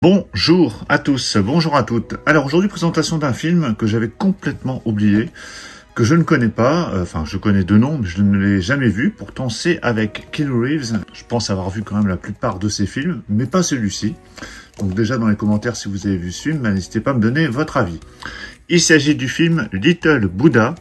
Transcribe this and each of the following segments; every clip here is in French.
Bonjour à tous, bonjour à toutes. Alors aujourd'hui, présentation d'un film que j'avais complètement oublié, que je ne connais pas, je connais deux noms, mais je ne l'ai jamais vu. Pourtant, c'est avec Keanu Reeves. Je pense avoir vu quand même la plupart de ses films, mais pas celui-ci. Donc déjà dans les commentaires, si vous avez vu ce film, n'hésitez pas à me donner votre avis. Il s'agit du film Little Buddha.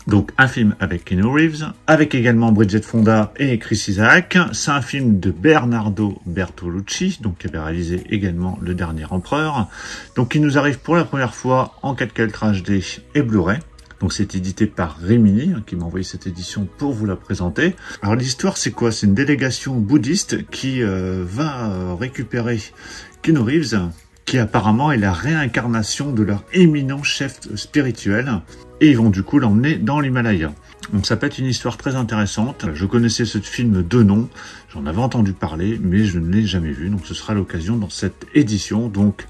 Donc un film avec Keanu Reeves, avec également Bridget Fonda et Chris Isaak. C'est un film de Bernardo Bertolucci, donc qui avait réalisé également Le Dernier Empereur. Donc il nous arrive pour la première fois en 4K Ultra HD et Blu-ray. Donc c'est édité par Rimini, qui m'a envoyé cette édition pour vous la présenter. Alors l'histoire c'est quoi? C'est une délégation bouddhiste qui va récupérer Keanu Reeves, qui apparemment est la réincarnation de leur éminent chef spirituel. Et ils vont du coup l'emmener dans l'Himalaya. Donc ça peut être une histoire très intéressante. Je connaissais ce film de nom, j'en avais entendu parler, mais je ne l'ai jamais vu. Donc ce sera l'occasion dans cette édition, donc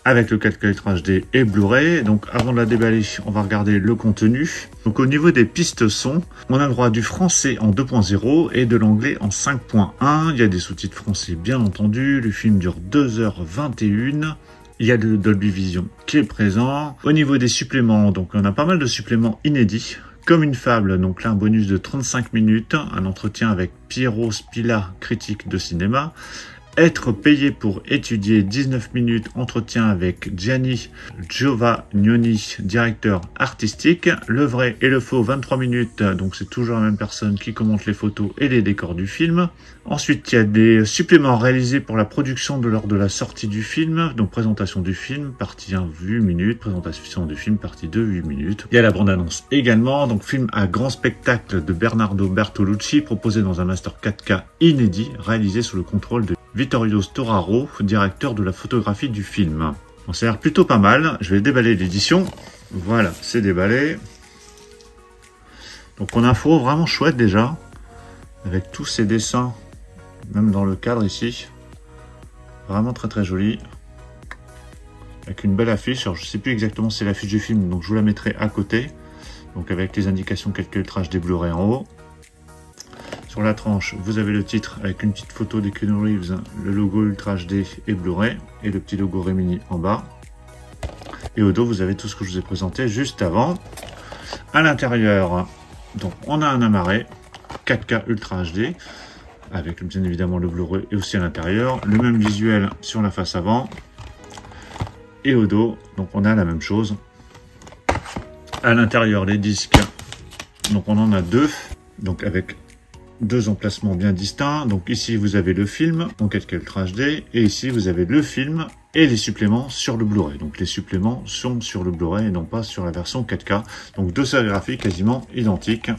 avec le 4K Ultra HD et Blu-ray. Donc avant de la déballer, on va regarder le contenu. Donc au niveau des pistes son, on a le droit du français en 2.0 et de l'anglais en 5.1. Il y a des sous-titres français bien entendu. Le film dure 2h21. Il y a le Dolby Vision qui est présent. Au niveau des suppléments, donc on a pas mal de suppléments inédits. Comme une fable, donc là un bonus de 35 minutes, un entretien avec Piero Spilla, critique de cinéma. Être payé pour étudier 19 minutes, entretien avec Gianni Giovagnoni, directeur artistique. Le vrai et le faux, 23 minutes, donc c'est toujours la même personne qui commente les photos et les décors du film. Ensuite, il y a des suppléments réalisés pour la production lors de la sortie du film. Donc présentation du film, partie 1, 8 minutes, présentation du film, partie 2, 8 minutes. Il y a la bande-annonce également, donc film à grand spectacle de Bernardo Bertolucci, proposé dans un master 4K inédit, réalisé sous le contrôle de Vittorio Storaro, directeur de la photographie du film. Bon, ça a l'air plutôt pas mal. Je vais déballer l'édition. Voilà, c'est déballé. Donc on a un fourreau vraiment chouette déjà, avec tous ces dessins, même dans le cadre ici. Vraiment très très joli. Avec une belle affiche. Alors je ne sais plus exactement si c'est l'affiche du film, donc je vous la mettrai à côté. Donc avec les indications quelques ultrages des Blu-ray en haut. Sur la tranche, vous avez le titre avec une petite photo de Keanu Reeves, le logo Ultra HD et Blu-ray et le petit logo Rimini en bas. Et au dos, vous avez tout ce que je vous ai présenté juste avant. À l'intérieur, donc on a un amarré 4K Ultra HD avec bien évidemment le Blu-ray et aussi à l'intérieur. Le même visuel sur la face avant et au dos, donc on a la même chose. À l'intérieur, les disques, donc on en a deux, donc avec deux emplacements bien distincts. Donc ici vous avez le film en 4K Ultra HD et ici vous avez le film et les suppléments sur le Blu-ray. Donc les suppléments sont sur le Blu-ray et non pas sur la version 4K. Donc deux sérigraphies quasiment identiques.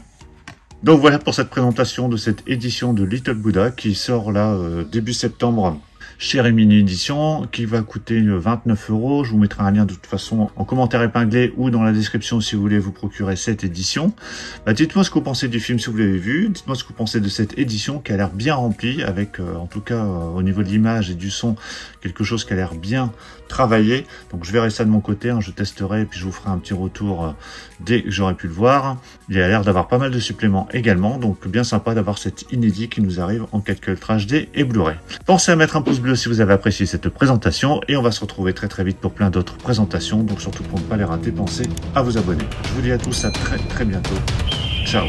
Donc voilà pour cette présentation de cette édition de Little Buddha qui sort là début septembre chez Rimini Édition, qui va coûter 29 €. Je vous mettrai un lien de toute façon en commentaire épinglé ou dans la description si vous voulez vous procurer cette édition. Dites-moi ce que vous pensez du film si vous l'avez vu. Dites-moi ce que vous pensez de cette édition qui a l'air bien remplie avec, en tout cas au niveau de l'image et du son, quelque chose qui a l'air bien travaillé. Donc je verrai ça de mon côté, je testerai et puis je vous ferai un petit retour dès que j'aurai pu le voir. Il a l'air d'avoir pas mal de suppléments également, donc bien sympa d'avoir cet inédit qui nous arrive en 4K Ultra HD et Blu-ray. Pensez à mettre un pouce bleu si vous avez apprécié cette présentation et on va se retrouver très très vite pour plein d'autres présentations, donc surtout pour ne pas les rater, pensez à vous abonner. Je vous dis à tous à très très bientôt. Ciao.